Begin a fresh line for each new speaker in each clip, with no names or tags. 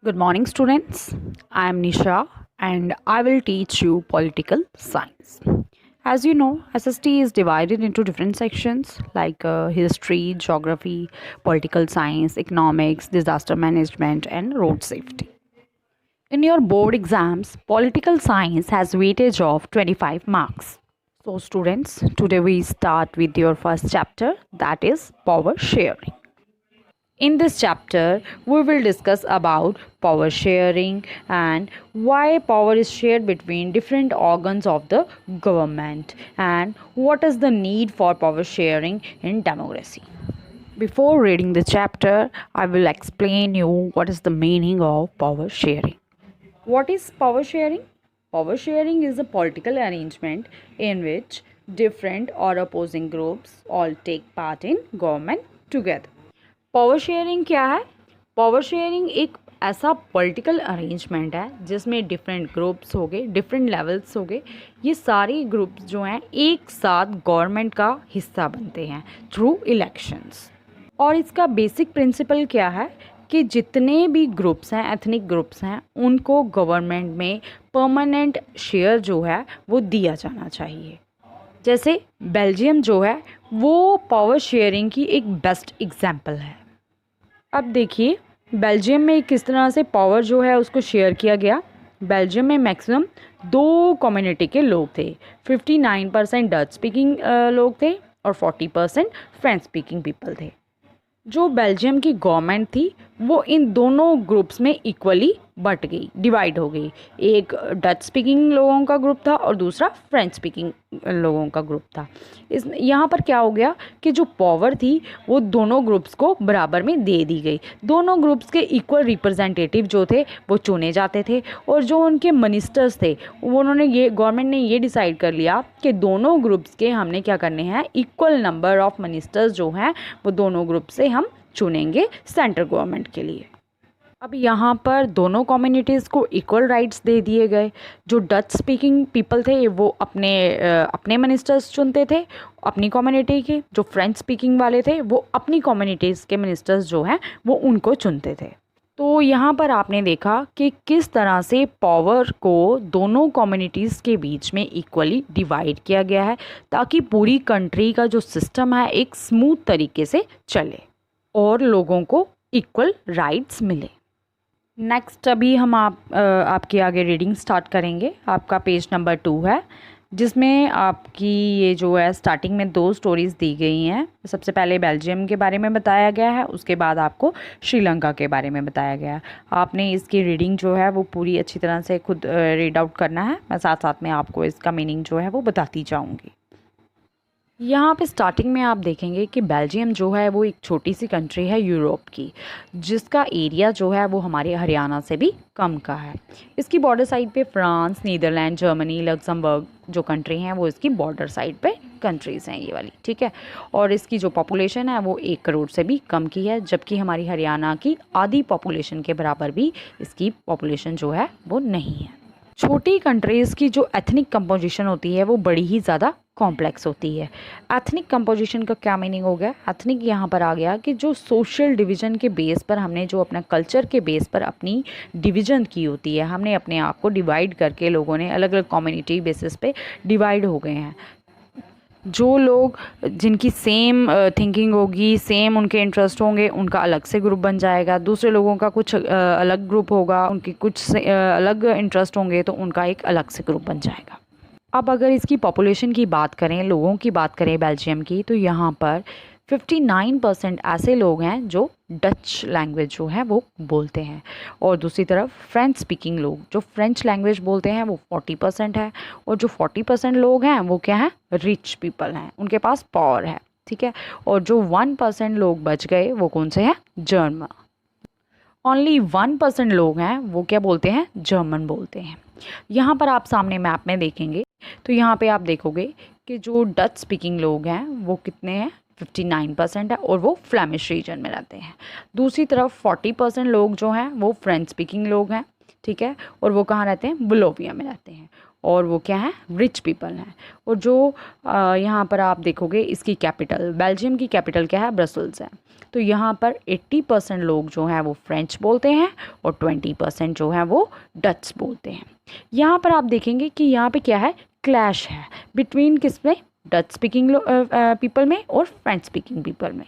Good morning, students. I am Nisha and I will teach you political science. As you know, SST is divided into different sections like history, geography, political science, economics, disaster management, and road safety. In your board exams, political science has weightage of 25 marks. So, students, today we start with your first chapter, that is power sharing. In this chapter, we will discuss about power sharing and why power is shared between different organs of the government and what is the need for power sharing in democracy. Before reading the chapter, I will explain you what is the meaning of power sharing. What is power sharing? Power sharing is a political arrangement in which different or opposing groups all take part in government together. Power sharing क्या है? Power sharing एक ऐसा political arrangement है जिसमें different groups हो गए, different levels हो गए, ये सारे ग्रुप्स जो हैं एक साथ गवर्नमेंट का हिस्सा बनते हैं थ्रू इलेक्शंस। और इसका बेसिक प्रिंसिपल क्या है कि जितने भी ग्रुप्स हैं, एथनिक ग्रुप्स हैं, उनको गवर्नमेंट में परमानेंट शेयर जो है वो दिया जाना चाहिए। जैसे बेल्जियम जो है वो पावर शेयरिंग की एक बेस्ट एग्जाम्पल है। अब देखिए बेल्जियम में किस तरह से पावर जो है उसको शेयर किया गया। बेल्जियम में मैक्सिमम 2 कम्युनिटी के लोग थे। 59% डच स्पीकिंग लोग थे और 40% फ्रेंच स्पीकिंग पीपल थे। जो बेल्जियम की गवर्नमेंट थी वो इन दोनों ग्रुप्स में इक्वली बट गई, डिवाइड हो गई। एक डच स्पीकिंग लोगों का ग्रुप था और दूसरा फ्रेंच स्पीकिंग लोगों का ग्रुप था। इस यहाँ पर क्या हो गया कि जो पावर थी वो दोनों ग्रुप्स को बराबर में दे दी गई। दोनों ग्रुप्स के इक्वल रिप्रेजेंटेटिव जो थे वो चुने जाते थे और जो उनके मिनिस्टर्स थे उन्होंने ये गवर्नमेंट ने ये डिसाइड कर लिया कि दोनों ग्रुप्स के हमने क्या करने हैं, इक्वल नंबर ऑफ मिनिस्टर्स जो हैं वो दोनों ग्रुप से हम चुनेंगे सेंट्रल गवर्नमेंट के लिए। अब यहाँ पर दोनों कम्युनिटीज़ को इक्वल राइट्स दे दिए गए। जो डच स्पीकिंग पीपल थे वो अपने मिनिस्टर्स चुनते थे अपनी कम्युनिटी के, जो फ्रेंच स्पीकिंग वाले थे वो अपनी कम्युनिटीज़ के मिनिस्टर्स जो हैं वो उनको चुनते थे। तो यहाँ पर आपने देखा कि किस तरह से पावर को दोनों कम्युनिटीज़ के बीच में इक्वली डिवाइड किया गया है ताकि पूरी कंट्री का जो सिस्टम है एक स्मूथ तरीके से चले और लोगों को इक्वल राइट्स मिले। नेक्स्ट अभी हम आपके आगे रीडिंग स्टार्ट करेंगे। आपका पेज नंबर 2 है जिसमें आपकी ये जो है स्टार्टिंग में 2 स्टोरीज़ दी गई हैं। सबसे पहले बेल्जियम के बारे में बताया गया है, उसके बाद आपको श्रीलंका के बारे में बताया गया है। आपने इसकी रीडिंग जो है वो पूरी अच्छी तरह से खुद रीड आउट करना है। मैं साथ साथ में आपको इसका मीनिंग जो है वो बताती जाऊँगी। यहाँ पे स्टार्टिंग में आप देखेंगे कि बेल्जियम जो है वो एक छोटी सी कंट्री है यूरोप की, जिसका एरिया जो है वो हमारे हरियाणा से भी कम का है। इसकी बॉर्डर साइड पे फ्रांस, नीदरलैंड, जर्मनी, लग्जमबर्ग जो कंट्री हैं वो इसकी बॉर्डर साइड पे कंट्रीज़ हैं ये वाली, ठीक है। और इसकी जो पॉपुलेशन है वो 1 करोड़ से भी कम की है, जबकि हमारी हरियाणा की आधी पॉपुलेशन के बराबर भी इसकी पॉपुलेशन जो है वो नहीं है। छोटी कंट्रीज़ की जो एथनिक कंपोजिशन होती है वो बड़ी ही ज़्यादा कॉम्प्लेक्स होती है। एथनिक कंपोजिशन का क्या मीनिंग हो गया? एथनिक यहाँ पर आ गया कि जो सोशल डिवीज़न के बेस पर हमने जो अपना कल्चर के बेस पर अपनी डिवीज़न की होती है, हमने अपने आप को डिवाइड करके लोगों ने अलग अलग कम्युनिटी बेसिस पे डिवाइड हो गए हैं। जो लोग जिनकी सेम थिंकिंग होगी, सेम उनके इंटरेस्ट होंगे, उनका अलग से ग्रुप बन जाएगा। दूसरे लोगों का कुछ अलग ग्रुप होगा, उनके कुछ अलग इंटरेस्ट होंगे तो उनका एक अलग से ग्रुप बन जाएगा। अब अगर इसकी पॉपुलेशन की बात करें, लोगों की बात करें बेल्जियम की, तो यहाँ पर 59% ऐसे लोग हैं जो डच लैंग्वेज जो है वो बोलते हैं और दूसरी तरफ फ्रेंच स्पीकिंग लोग जो फ्रेंच लैंग्वेज बोलते हैं वो 40% है। और जो 40% लोग हैं वो क्या हैं? रिच पीपल हैं, उनके पास पावर है, ठीक है। और जो 1% लोग बच गए वो कौन से हैं? जर्मन। ओनली 1% लोग हैं वो क्या बोलते हैं? जर्मन बोलते हैं। यहाँ पर आप सामने मैप में देखेंगे तो यहाँ पे आप देखोगे कि जो डच स्पीकिंग लोग हैं वो कितने हैं? 59% है और वो फ्लेमिश रीजन में रहते हैं। दूसरी तरफ 40% लोग जो हैं वो फ्रेंच स्पीकिंग लोग हैं, ठीक है। और वो कहाँ रहते हैं? बुलोविया में रहते हैं। और वो क्या है, रिच पीपल हैं। और जो यहाँ पर आप देखोगे इसकी कैपिटल, बेल्जियम की कैपिटल क्या है, ब्रसल्स है। तो यहाँ पर 80% लोग जो हैं वो फ्रेंच बोलते हैं और 20% जो हैं वो डच बोलते हैं। यहाँ पर आप देखेंगे कि यहाँ पे क्या है, क्लैश है बिटवीन किसमें, डच स्पीकिंग पीपल में और फ्रेंच स्पीकिंग पीपल में।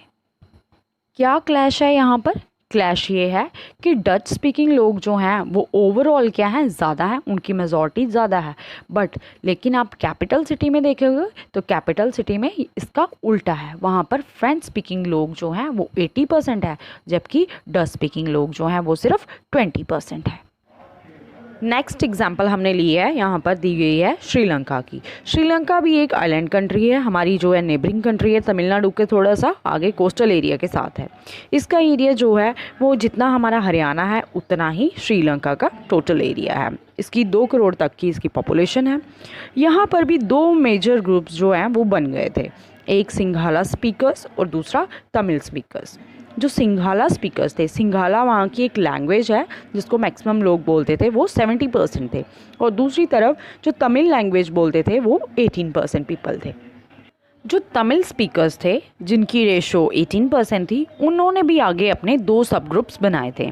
क्या क्लैश है यहाँ पर, क्लैश ये है कि डच स्पीकिंग लोग जो हैं वो ओवरऑल क्या हैं, ज़्यादा हैं, उनकी मेजॉरिटी ज़्यादा है। बट लेकिन आप कैपिटल सिटी में देखेंगे तो कैपिटल सिटी में इसका उल्टा है, वहाँ पर फ्रेंच स्पीकिंग लोग जो हैं वो 80% है, जबकि डच स्पीकिंग लोग जो हैं वो सिर्फ 20% है। नेक्स्ट एग्जाम्पल हमने ली है, यहाँ पर दी गई है श्रीलंका की। श्रीलंका भी एक आइलैंड कंट्री है, हमारी जो है नेबरिंग कंट्री है, तमिलनाडु के थोड़ा सा आगे कोस्टल एरिया के साथ है। इसका एरिया जो है वो जितना हमारा हरियाणा है उतना ही श्रीलंका का टोटल एरिया है। इसकी 2 करोड़ तक की इसकी पॉपुलेशन है। यहाँ पर भी 2 मेजर ग्रुप्स जो हैं वो बन गए थे, एक सिंघाला स्पीकर्स और दूसरा तमिल स्पीकर्स। जो सिंघाला स्पीकर्स थे, सिंघाला वहाँ की एक लैंग्वेज है जिसको मैक्सिमम लोग बोलते थे, वो 70% थे। और दूसरी तरफ जो तमिल लैंग्वेज बोलते थे वो 18% पीपल थे। जो तमिल स्पीकर्स थे जिनकी रेशो 18% थी, उन्होंने भी आगे अपने 2 सब ग्रुप्स बनाए थे।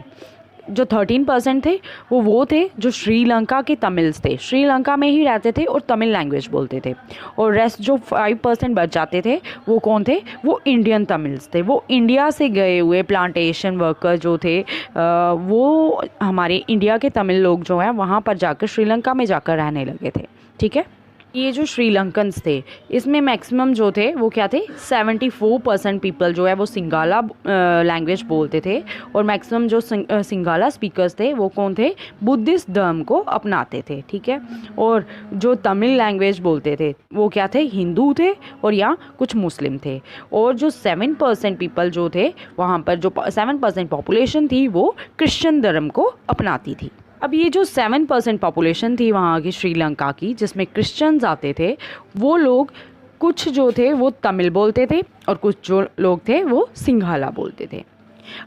जो 13% थे वो थे जो श्रीलंका के तमिल्स थे, श्रीलंका में ही रहते थे और तमिल लैंग्वेज बोलते थे। और रेस्ट जो 5% बच जाते थे वो कौन थे, वो इंडियन तमिल्स थे। वो इंडिया से गए हुए प्लांटेशन वर्कर जो थे, वो हमारे इंडिया के तमिल लोग जो हैं वहाँ पर जाकर श्रीलंका में जाकर रहने लगे थे। ठीक है, ये जो श्रीलंकन्स थे इसमें मैक्सिमम जो थे वो क्या थे, 74% पीपल जो है वो सिंगाला लैंग्वेज बोलते थे। और मैक्सिमम जो सिंगाला स्पीकर्स थे वो कौन थे, बुद्धिस्ट धर्म को अपनाते थे। ठीक है, और जो तमिल लैंग्वेज बोलते थे वो क्या थे, हिंदू थे और या कुछ मुस्लिम थे। और जो 7% पीपल जो थे वहाँ पर, जो 7% पॉपुलेशन थी वो क्रिश्चियन धर्म को अपनाती थी। अब ये जो 7% पॉपुलेशन थी वहाँ की श्रीलंका की, जिसमें क्रिश्चियंस आते थे, वो लोग कुछ जो थे वो तमिल बोलते थे और कुछ जो लोग थे वो सिंघाला बोलते थे।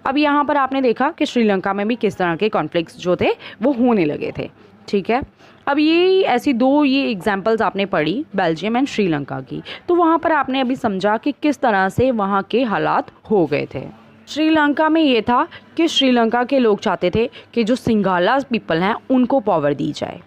अब यहाँ पर आपने देखा कि श्रीलंका में भी किस तरह के कॉन्फ्लिक्ट्स जो थे वो होने लगे थे। ठीक है, अब ये ऐसी 2 ये एग्जांपल्स आपने पढ़ी बेल्जियम एंड श्रीलंका की, तो वहाँ पर आपने अभी समझा कि किस तरह से वहाँ के हालात हो गए थे। श्रीलंका में ये था कि श्रीलंका के लोग चाहते थे कि जो सिंघाला पीपल हैं उनको पावर दी जाए।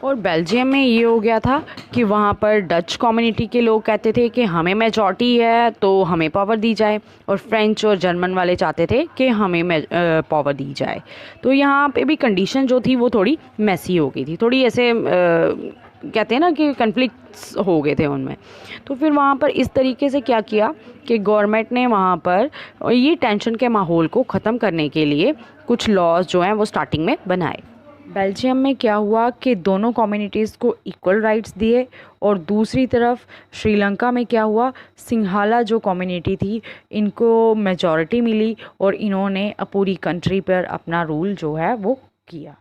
और बेल्जियम में ये हो गया था कि वहाँ पर डच कम्युनिटी के लोग कहते थे कि हमें मेजॉरिटी है तो हमें पावर दी जाए। और फ्रेंच और जर्मन वाले चाहते थे कि हमें पावर दी जाए। तो यहाँ पे भी कंडीशन जो थी वो थोड़ी मैसी हो गई थी, थोड़ी ऐसे कहते हैं ना कि कन्फ्लिक्ट्स हो गए थे उनमें। तो फिर वहाँ पर इस तरीके से क्या किया कि गवर्नमेंट ने वहाँ पर ये टेंशन के माहौल को ख़त्म करने के लिए कुछ लॉज जो हैं वो स्टार्टिंग में बनाए। बेल्जियम में क्या हुआ कि दोनों कम्युनिटीज़ को इक्वल राइट्स दिए। और दूसरी तरफ श्रीलंका में क्या हुआ, सिंघाला जो कम्युनिटी थी इनको मेजॉरिटी मिली और इन्होंने पूरी कंट्री पर अपना रूल जो है वो किया।